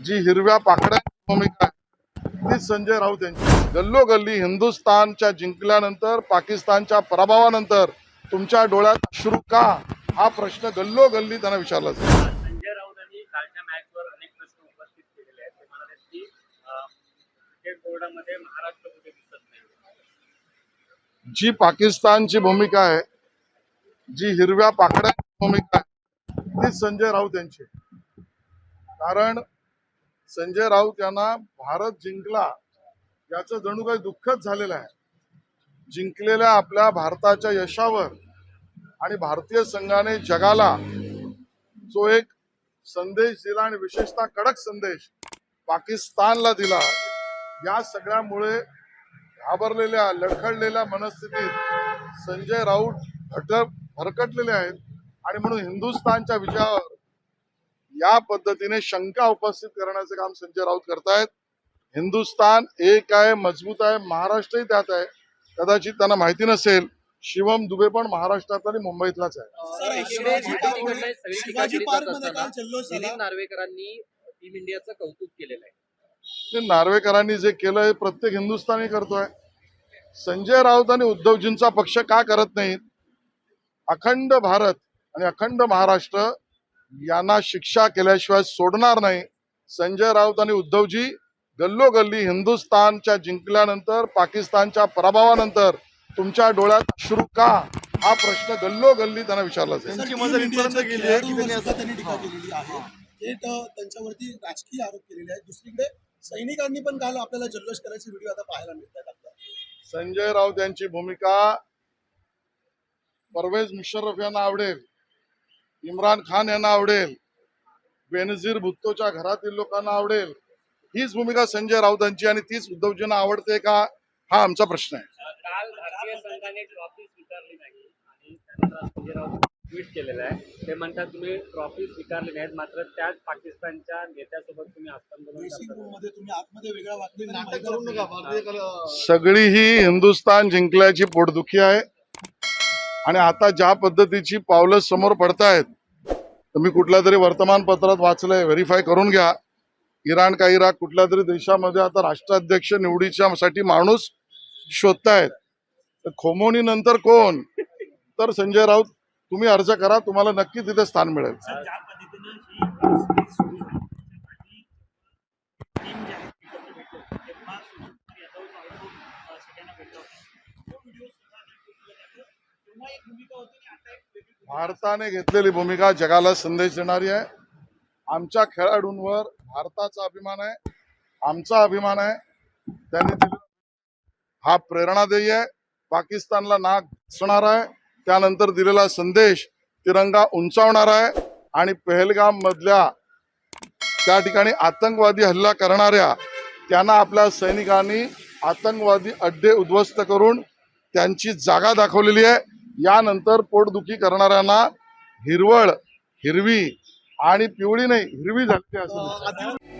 जी हिरव्या पाकड्यांची भूमिका आहे ती संजय राऊत यांची. गल्लोगल्ली हिंदुस्थानच्या जिंकल्यानंतर, पाकिस्तानच्या पराभवानंतर तुमच्या डोळ्यात अश्रू का, हा प्रश्न गल्लोगल्ली त्यांना विचारला जातो. संजय राऊतांनी कालच्या मॅचवर अनेक प्रश्न उपस्थित केलेले आहेत. ते म्हणाले की क्रिकेट बोर्डामध्ये महाराष्ट्र कुठे दिसत नाही. जी पाकिस्तानची भूमिका आहे, जी हिरव्या पाकड्यांची भूमिका आहे ती संजय राऊत यांची. कारण संजय राऊत यांना भारत जिंकला याचं जणू काही दुःखच झालेलं आहे. जिंकलेल्या आपल्या भारताच्या यशावर आणि भारतीय संघाने जगाला जो एक संदेश दिला आणि विशेषतः कडक संदेश पाकिस्तानला दिला, या सगळ्यामुळे घाबरलेल्या लडखडलेल्या मनस्थितीत संजय राऊत भरकटलेले आहेत आणि म्हणून हिंदुस्थानच्या विजयावर या पद्धतीने शंका उपस्थित करण्याचे काम संजय राऊत करतायत. हिंदुस्थान एक आहे, मजबूत आहे, महाराष्ट्रही त्यात आहे. कदाचित त्यांना माहिती नसेल, शिवम दुबे पण महाराष्ट्रात आणि मुंबईतलाच आहे. दिलीप नार्वेकरांनी टीम इंडियाचं कौतुक केलेलं आहे. ते नार्वेकरांनी जे केलं हे प्रत्येक हिंदुस्थानी करतोय. संजय राऊत आणि उद्धवजींचा पक्ष का करत नाहीत? अखंड भारत आणि अखंड महाराष्ट्र यांना शिक्षा केल्याशिवाय सोडणार नाही. संजय राऊत आणि उद्धवजी गल्लोगल्ली हिंदुस्थानच्या जिंकल्यानंतर, पाकिस्तानच्या पराभवानंतर तुमच्या डोळ्यात अश्रू का, हा प्रश्न गल्लोगल्ली त्यांना विचारला जाईल. त्यांच्यावरती राजकीय आरोप केलेले आहेत. दुसरीकडे सैनिकांनी पण काल आपल्याला जल्लोष करायचे व्हिडिओ आता पाहायला मिळतात. संजय राऊत यांची भूमिका परवेज मुशर्रफ यांना आवडेल, इम्रान खान यांना आवडेल, बेनझीर भुत्तोच्या घरातील लोकांना आवडेल. हीच भूमिका संजय राऊतांची आणि तीच उद्धवजींना आवडते का, हा आमचा प्रश्न आहे. काल भारतीय संघाने ट्रॉफी स्वीकारली नाही आणि त्यानंतर संजय राऊत ट्विट केलेलं आहे. ते म्हणतात तुम्ही ट्रॉफी स्वीकारली नाहीत, मात्र त्याच पाकिस्तानच्या नेत्यासोबत तुम्ही सगळी ही हिंदुस्थान जिंकल्याची पोटदुखी आहे. आणि आता ज्या पद्धतीची पावलं समोर पडतायत, तुम्ही कुठल्या तरी वर्तमानपत्रात वाचलंय, व्हेरीफाय करून घ्या. इराण का इराक कुठल्या तरी देशामध्ये आता राष्ट्राध्यक्ष निवडीच्या साठी माणूस शोधतायत. तर खोमोनी नंतर कोण? तर संजय राऊत. तुम्ही अर्ज करा, तुम्हाला नक्की तिथे स्थान मिळेल. भारताने घेतलेली भूमिका जगाला संदेश देणारी आहे. आमच्या खेळाडूंवर भारताचा अभिमान आहे, आमचा अभिमान आहे. त्यांनी हा प्रेरणादायी आहे. पाकिस्तानला नाक घासणार आहे. त्यानंतर दिलेला संदेश तिरंगा उंचावणार आहे. आणि पहलगाम मधल्या त्या ठिकाणी आतंकवादी हल्ला करणाऱ्या त्यांना आपल्या सैनिकांनी आतंकवादी अड्डे उद्ध्वस्त करून त्यांची जागा दाखवलेली आहे. यानंतर पोटदुखी करणाऱ्यांना हिरवी आणि पिवळी नाही, हिरवी झाली असं